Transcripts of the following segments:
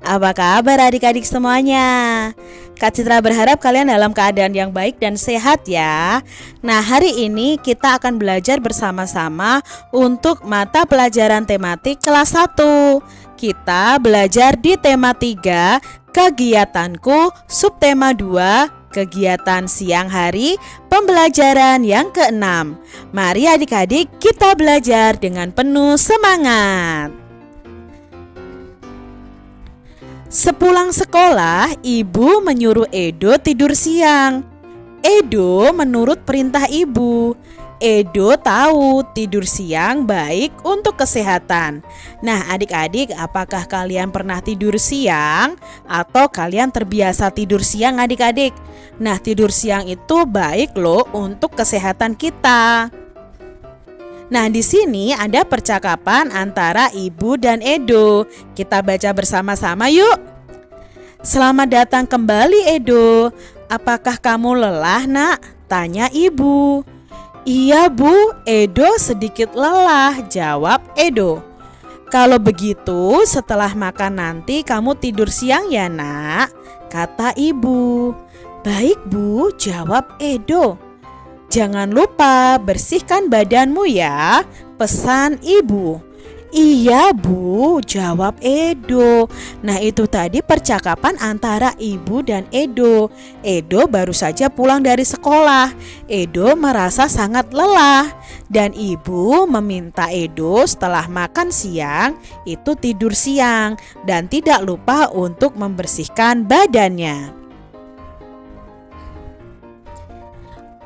Apa kabar adik-adik semuanya? Kak Citra berharap kalian dalam keadaan yang baik dan sehat ya. Nah, hari ini kita akan belajar bersama-sama untuk mata pelajaran tematik kelas 1. Kita belajar di tema 3, kegiatanku, subtema 2, kegiatan siang hari, pembelajaran yang ke-6. Mari adik-adik kita belajar dengan penuh semangat. Sepulang sekolah, ibu menyuruh Edo tidur siang. Edo menurut perintah ibu. Edo tahu tidur siang baik untuk kesehatan. Nah, adik-adik, apakah kalian pernah tidur siang atau kalian terbiasa tidur siang adik-adik? Nah, tidur siang itu baik loh untuk kesehatan kita. Nah, di sini ada percakapan antara ibu dan Edo. Kita baca bersama-sama yuk. Selamat datang kembali Edo. Apakah kamu lelah, Nak? Tanya ibu. Iya, Bu. Edo sedikit lelah, jawab Edo. Kalau begitu, setelah makan nanti kamu tidur siang ya, Nak? Kata ibu. Baik, Bu, jawab Edo. Jangan lupa bersihkan badanmu ya, pesan ibu. Iya, Bu, jawab Edo. Nah, itu tadi percakapan antara ibu dan Edo. Edo baru saja pulang dari sekolah. Edo merasa sangat lelah dan ibu meminta Edo setelah makan siang itu tidur siang dan tidak lupa untuk membersihkan badannya.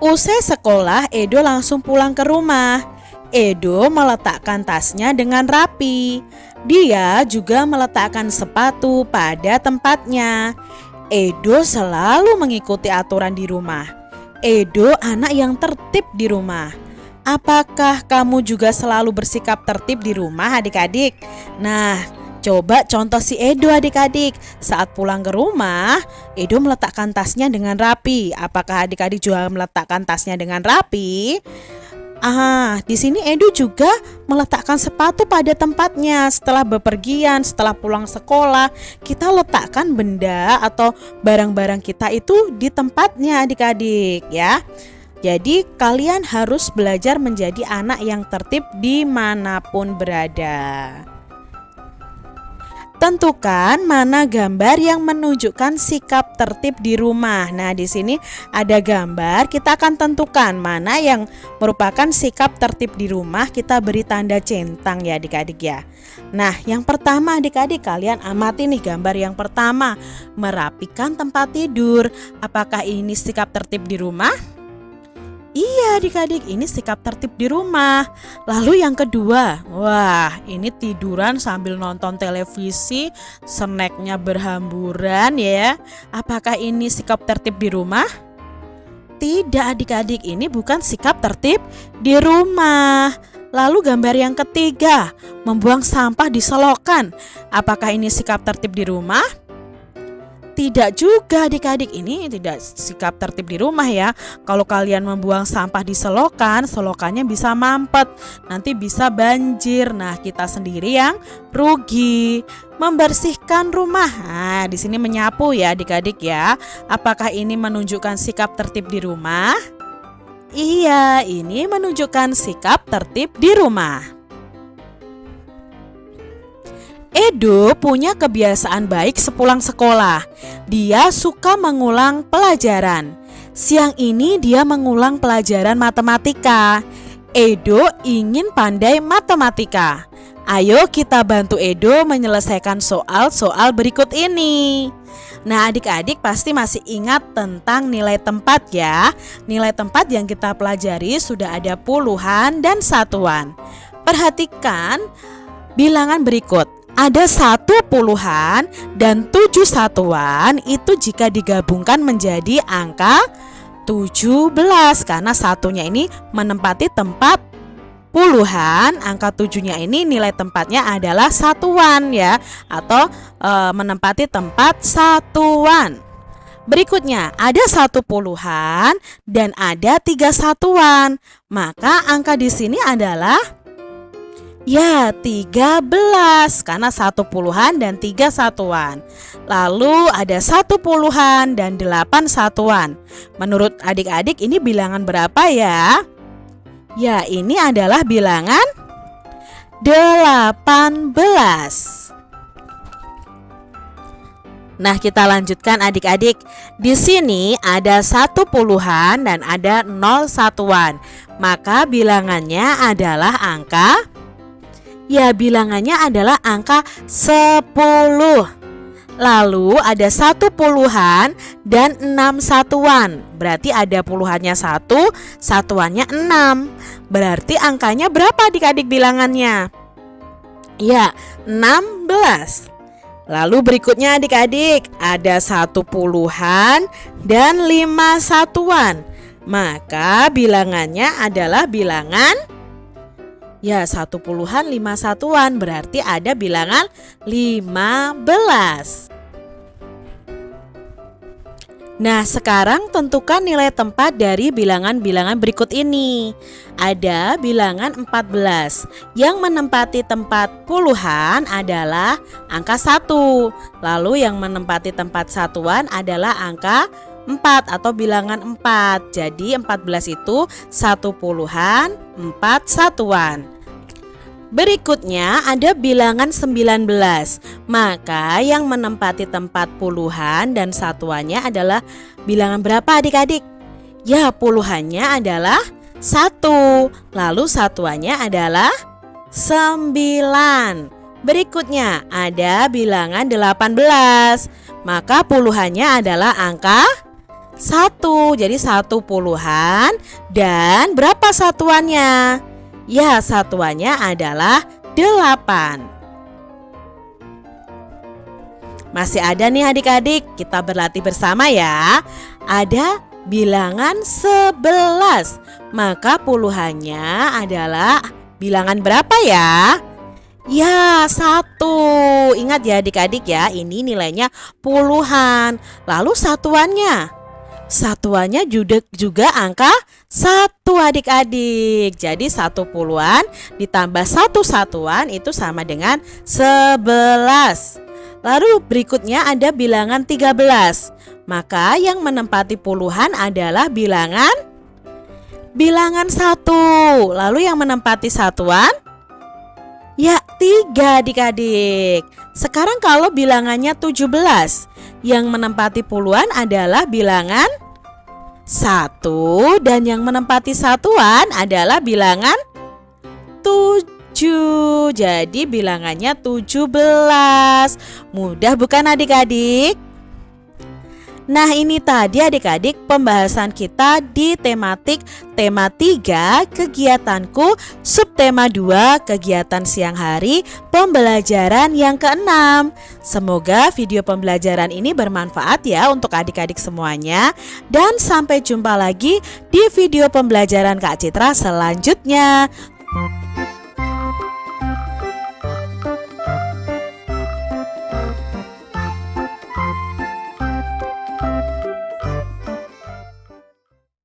Usai sekolah, Edo langsung pulang ke rumah. Edo meletakkan tasnya dengan rapi. Dia juga meletakkan sepatu pada tempatnya. Edo selalu mengikuti aturan di rumah. Edo anak yang tertib di rumah. Apakah kamu juga selalu bersikap tertib di rumah adik-adik? Nah, coba contoh si Edo adik-adik. Saat pulang ke rumah, Edo meletakkan tasnya dengan rapi. Apakah adik-adik juga meletakkan tasnya dengan rapi? Di sini Edo juga meletakkan sepatu pada tempatnya. Setelah bepergian, setelah pulang sekolah, kita letakkan benda atau barang-barang kita itu di tempatnya adik-adik ya. Jadi kalian harus belajar menjadi anak yang tertib dimanapun berada. Tentukan mana gambar yang menunjukkan sikap tertib di rumah. Nah, di sini ada gambar, kita akan tentukan mana yang merupakan sikap tertib di rumah. Kita beri tanda centang ya adik-adik ya. Nah, yang pertama adik-adik, kalian amati nih gambar yang pertama, merapikan tempat tidur. Apakah ini sikap tertib di rumah? Iya adik-adik, ini sikap tertib di rumah. Lalu yang kedua, wah ini tiduran sambil nonton televisi, snacknya berhamburan ya. Apakah ini sikap tertib di rumah? Tidak adik-adik, ini bukan sikap tertib di rumah. Lalu gambar yang ketiga, membuang sampah di selokan. Apakah ini sikap tertib di rumah? Tidak juga adik-adik, ini tidak sikap tertib di rumah ya. Kalau kalian membuang sampah di selokan, selokannya bisa mampet, nanti bisa banjir. Nah, kita sendiri yang rugi. Membersihkan rumah. Nah, di sini menyapu ya adik-adik ya. Apakah ini menunjukkan sikap tertib di rumah? Iya, ini menunjukkan sikap tertib di rumah. Edo punya kebiasaan baik sepulang sekolah. Dia suka mengulang pelajaran. Siang ini dia mengulang pelajaran matematika. Edo ingin pandai matematika. Ayo kita bantu Edo menyelesaikan soal-soal berikut ini. Nah, adik-adik pasti masih ingat tentang nilai tempat ya. Nilai tempat yang kita pelajari sudah ada puluhan dan satuan. Perhatikan bilangan berikut. Ada 1 puluhan dan 7 satuan, itu jika digabungkan menjadi angka 17 karena satunya ini menempati tempat puluhan, angka 7-nya ini nilai tempatnya adalah satuan ya, atau menempati tempat satuan. Berikutnya ada 1 puluhan dan ada 3 satuan, maka angka di sini adalah Ya, 13 karena 1 puluhan dan 3 satuan. Lalu ada 1 puluhan dan 8 satuan. Menurut adik-adik ini bilangan berapa ya? Ya, ini adalah bilangan 18. Nah, kita lanjutkan adik-adik. Di sini ada 1 puluhan dan ada 0 satuan. Maka bilangannya adalah angka, ya bilangannya adalah angka 10. Lalu ada 1 puluhan dan 6 satuan. Berarti ada puluhannya 1, satuannya 6. Berarti angkanya berapa adik-adik bilangannya? Ya, 16. Lalu berikutnya adik-adik, ada 1 puluhan dan 5 satuan. Maka bilangannya adalah bilangan, ya 1 puluhan 5 satuan. Berarti ada bilangan 15. Nah, sekarang tentukan nilai tempat dari bilangan-bilangan berikut ini. Ada bilangan 14. Yang menempati tempat puluhan adalah angka 1. Lalu yang menempati tempat satuan adalah angka 4 atau bilangan 4. Jadi 14 itu 1 puluhan, 4 satuan. Berikutnya ada bilangan 19. Maka yang menempati tempat puluhan dan satuannya adalah bilangan berapa adik-adik? Ya, puluhannya adalah 1. Lalu satuannya adalah 9. Berikutnya ada bilangan 18. Maka puluhannya adalah angka 1. Jadi 1 puluhan dan berapa satuannya? Ya, satuannya adalah 8. Masih ada nih adik-adik, kita berlatih bersama ya. Ada bilangan 11. Maka puluhannya adalah bilangan berapa ya? Ya, 1. Ingat ya adik-adik ya, ini nilainya puluhan. Lalu satuannya? Satuannya juga angka 1 adik-adik. Jadi 1 puluhan ditambah 1 satuan itu sama dengan 11. Lalu berikutnya ada bilangan 13. Maka yang menempati puluhan adalah bilangan 1. Lalu yang menempati satuan? Ya, 3 adik-adik. Sekarang kalau bilangannya 17, yang menempati puluhan adalah bilangan 1 dan yang menempati satuan adalah bilangan 7. Jadi bilangannya 17. Mudah bukan adik-adik? Nah, ini tadi adik-adik pembahasan kita di tematik tema 3 kegiatanku, subtema 2 kegiatan siang hari, pembelajaran yang ke-6. Semoga video pembelajaran ini bermanfaat ya untuk adik-adik semuanya. Dan sampai jumpa lagi di video pembelajaran Kak Citra selanjutnya.